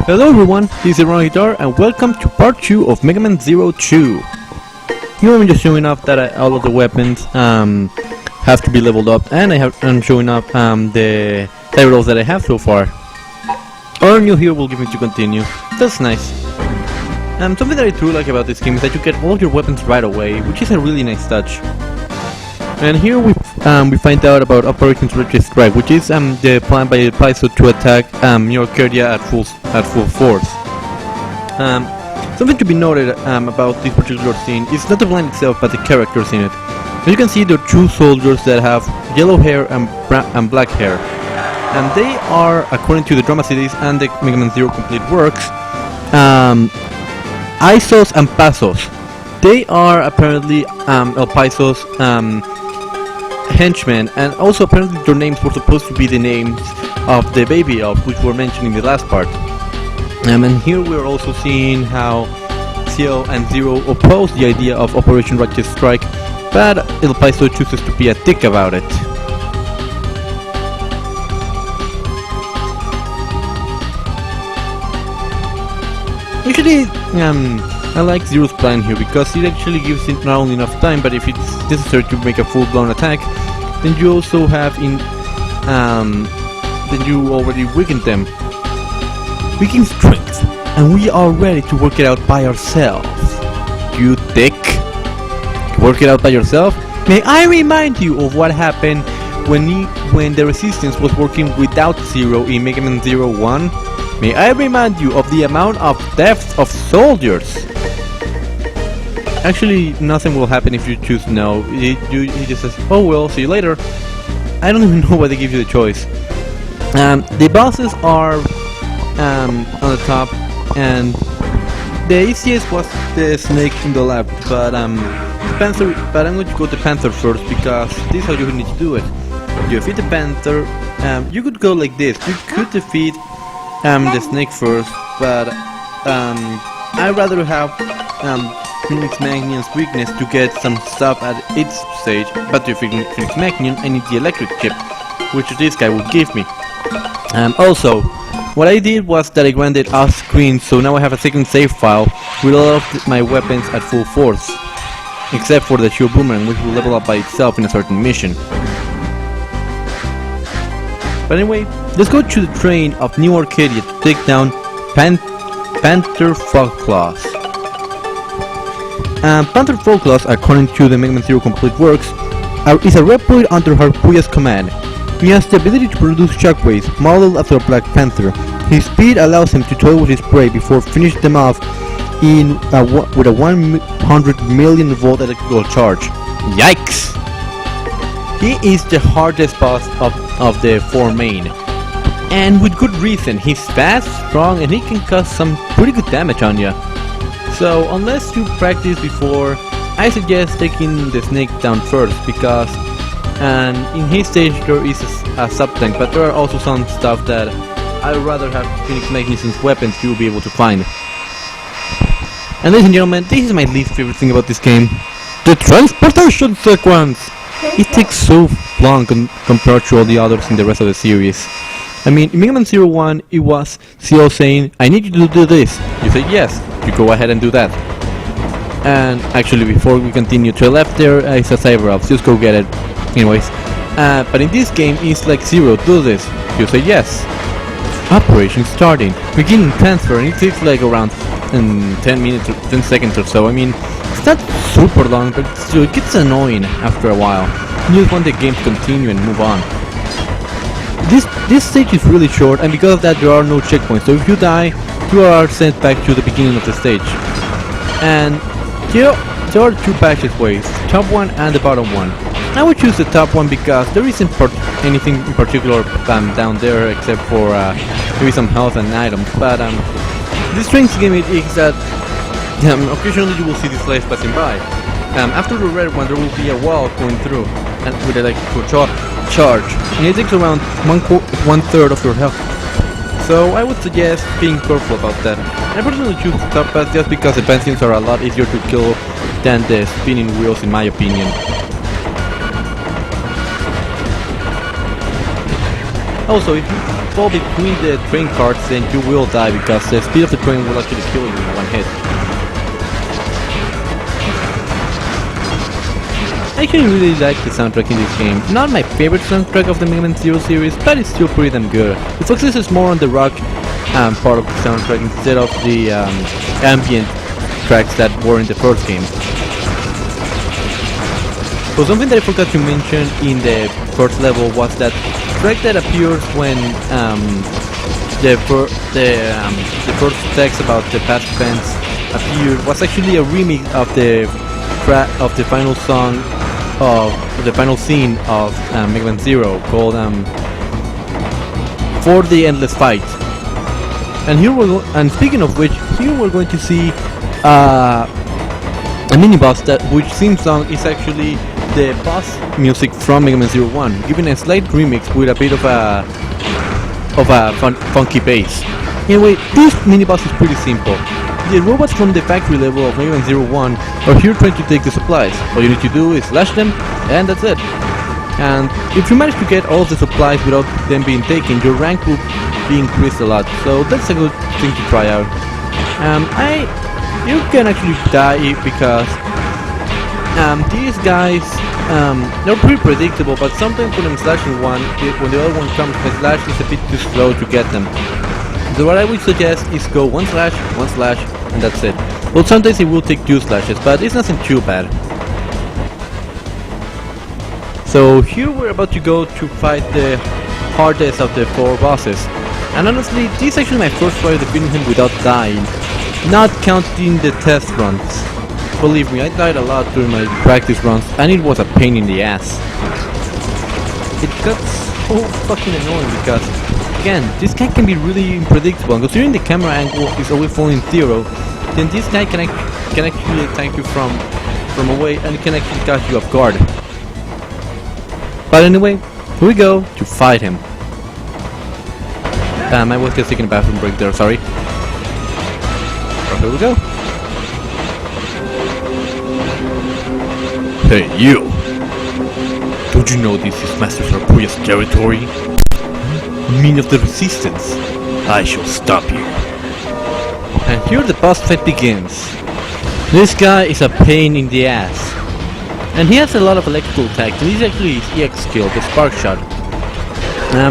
Hello everyone, this is RunnerGuitar and welcome to part 2 of Megaman 02. Here I'm just showing off that all of the weapons have to be leveled up, and I'm showing off the titles that I have so far. Or new here will give me to continue. That's nice. Something that I truly like about this game is that you get all of your weapons right away, which is a really nice touch. And here we find out about Operation Repeatdly Strike, which is the plan by the Paizo to attack New Arcadia at full force. Something to be noted about this particular scene is not the plan itself, but the characters in it. As you can see, there are two soldiers that have yellow hair and black hair, and they are, according to the drama series and the Megaman Zero complete works, Isos and Pasos. They are apparently El Paizo's henchmen, and also apparently their names were supposed to be the names of the baby elf, which were mentioned in the last part. And here we're also seeing how Ciel and Zero oppose the idea of Operation Repeatdly Strike, but El Paizo chooses to be a dick about it. Usually, I like Zero's plan here because it actually gives it not only enough time, but if it's necessary to make a full-blown attack, then you also have then you already weakened them. Weaken strength, and we are ready to work it out by ourselves. You dick! Work it out by yourself? May I remind you of what happened when the Resistance was working without Zero in Megaman 01? May I remind you of the amount of deaths of soldiers? Actually, nothing will happen if you choose no. He just says, oh well, see you later. I don't even know why they give you the choice. The bosses are on the top, and the easiest was the snake in the left, but Panther. But I'm going to go to Panther first because this is how you need to do it. You defeat the Panther. You could go like this. You could defeat the snake first, but I'd rather have Phoenix Magnion's weakness to get some stuff at its stage, but to defeat Phoenix Magnion I need the electric chip, which this guy will give me. Also, what I did was that I granted off screen, so now I have a second save file with all of my weapons at full force, except for the Shield Boomerang, which will level up by itself in a certain mission. But anyway, let's go to the train of New Arcadia to take down Panther Fauclaws. Panther Fauclaws, according to the Megaman Zero complete works, is a reploid under Harpuya's command. He has the ability to produce shockwaves, modeled after a Black Panther. His speed allows him to toy with his prey before finishing them off with a 100 million volt electrical charge. Yikes! He is the hardest boss of the four main, and with good reason. He's fast, strong, and he can cause some pretty good damage on you. So unless you practice before, I suggest taking the snake down first, because in his stage there is a sub-tank, but there are also some stuff that I would rather have Phoenix Magnificent's weapons to be able to find. And ladies and gentlemen, this is my least favorite thing about this game: the transportation sequence! It takes so long compared to all the others in the rest of the series. I mean, in Megaman 01, it was Ciel saying, I need you to do this. You say yes, you go ahead and do that. And actually, before we continue, to the left there is a Cyber Elf, just go get it. Anyways, but in this game, it's like Zero, do this. You say yes. Operation starting. Beginning transfer, and it takes like around 10 minutes or 10 seconds or so. I mean, it's not super long, but still, it gets annoying after a while. You just want the game to continue and move on. This stage is really short, and because of that there are no checkpoints, so if you die, you are sent back to the beginning of the stage. And there are two passageways, the top one and the bottom one. I would choose the top one because there isn't anything in particular down there except for maybe some health and items, but the strange gimmick is that occasionally you will see these lights passing by. After the red one there will be a wall going through, and with an electrical charge, and it takes around one third of your health. So I would suggest being careful about that. I personally choose the top path just because the Pantheons are a lot easier to kill than the spinning wheels, in my opinion. Also, if fall between the train cars, then you will die because the speed of the train will actually kill you in one hit. I actually really like the soundtrack in this game. Not my favorite soundtrack of the Mega Man Zero series, but it's still pretty damn good. It focuses more on the rock part of the soundtrack instead of the ambient tracks that were in the first game. So something that I forgot to mention in the first level was that track that appears when the first text about the past events appeared was actually a remix of the final song of the final scene of Mega Man Zero called For the Endless Fight. And here and speaking of which, here we're going to see a mini boss which theme song is actually the boss music from Mega Man Zero 1, given a slight remix with a bit of a funky bass. Anyway, this mini boss is pretty simple. The robots from the factory level of Mega Man Zero 1 are here trying to take the supplies. All you need to do is slash them, and that's it. And if you manage to get all of the supplies without them being taken, your rank will be increased a lot, so that's a good thing to try out. You can actually die because these guys, they're pretty predictable, but sometimes when I'm slashing one, when the other one comes, my slash is a bit too slow to get them. So what I would suggest is go one slash, and that's it. Well, sometimes it will take 2 slashes, but it's nothing too bad. So here we're about to go to fight the hardest of the 4 bosses. And honestly, this is actually my first try defeating him without dying, not counting the test runs. Believe me, I died a lot during my practice runs, and it was a pain in the ass. It got so fucking annoying because, again, this guy can be really unpredictable, and considering the camera angle is always falling 0, then this guy can actually attack you from away, and it can actually catch you off guard. But anyway, here we go to fight him. I was just taking a bathroom break there, sorry. Here we go. Hey, you! Don't you know this is Master Sarpuya's territory? Mean of the resistance. I shall stop you. And here the boss fight begins. This guy is a pain in the ass. And he has a lot of electrical attacks, and he's actually his EX skill, the Spark Shot.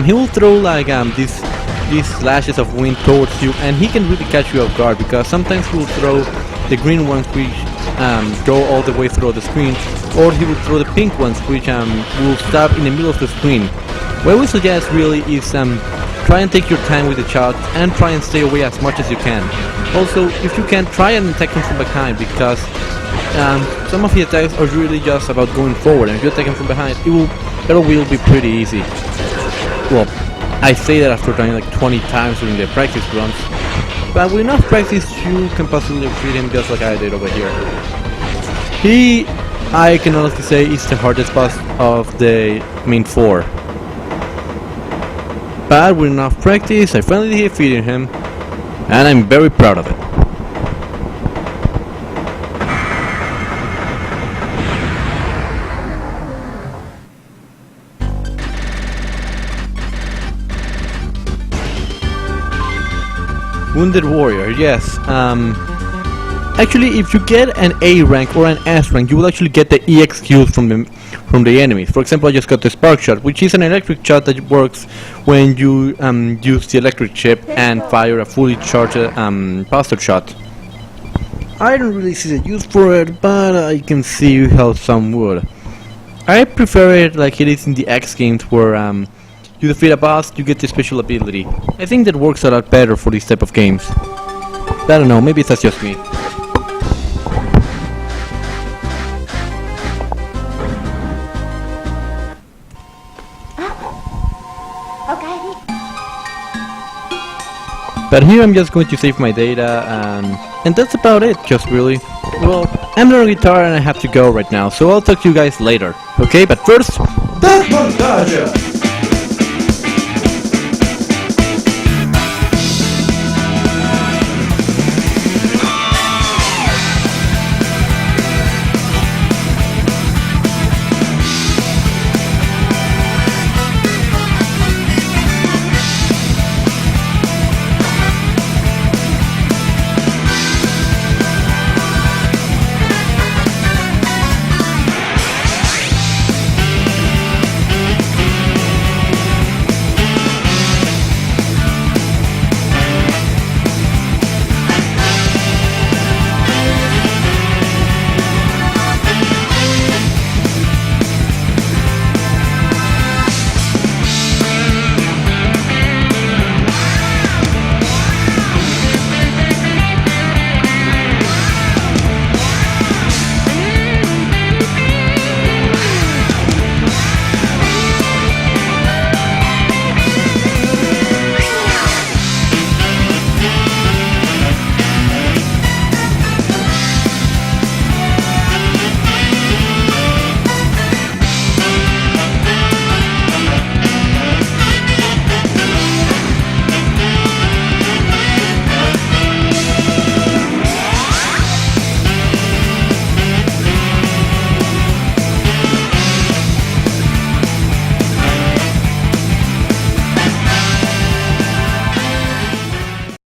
He will throw like these slashes of wind towards you, and he can really catch you off guard because sometimes he will throw the green ones which go all the way through the screen, or he will throw the pink ones which will stop in the middle of the screen. What we suggest really is try and take your time with the shot and try and stay away as much as you can. Also, if you can, try and attack him from behind because some of the attacks are really just about going forward, and if you attack him from behind, it will be pretty easy. Well, I say that after trying like 20 times during the practice runs, but with enough practice you can possibly defeat him just like I did over here. I can honestly say, is the hardest boss of the main 4. But with enough practice I finally defeated him, and I'm very proud of it. Wounded Warrior, yes. Actually, if you get an A rank or an S rank, you will actually get the EX kills from the enemies. For example, I just got the Spark Shot, which is an electric shot that works when you use the electric chip and fire a fully charged Panther shot. I don't really see the use for it, but I can see how some would. I prefer it like it is in the X games where you defeat a boss, you get the special ability. I think that works a lot better for these type of games. I don't know, maybe that's just me. But here I'm just going to save my data, and that's about it, just really. Well, I'm RunnerGuitar and I have to go right now, so I'll talk to you guys later. Okay, but first... That montage!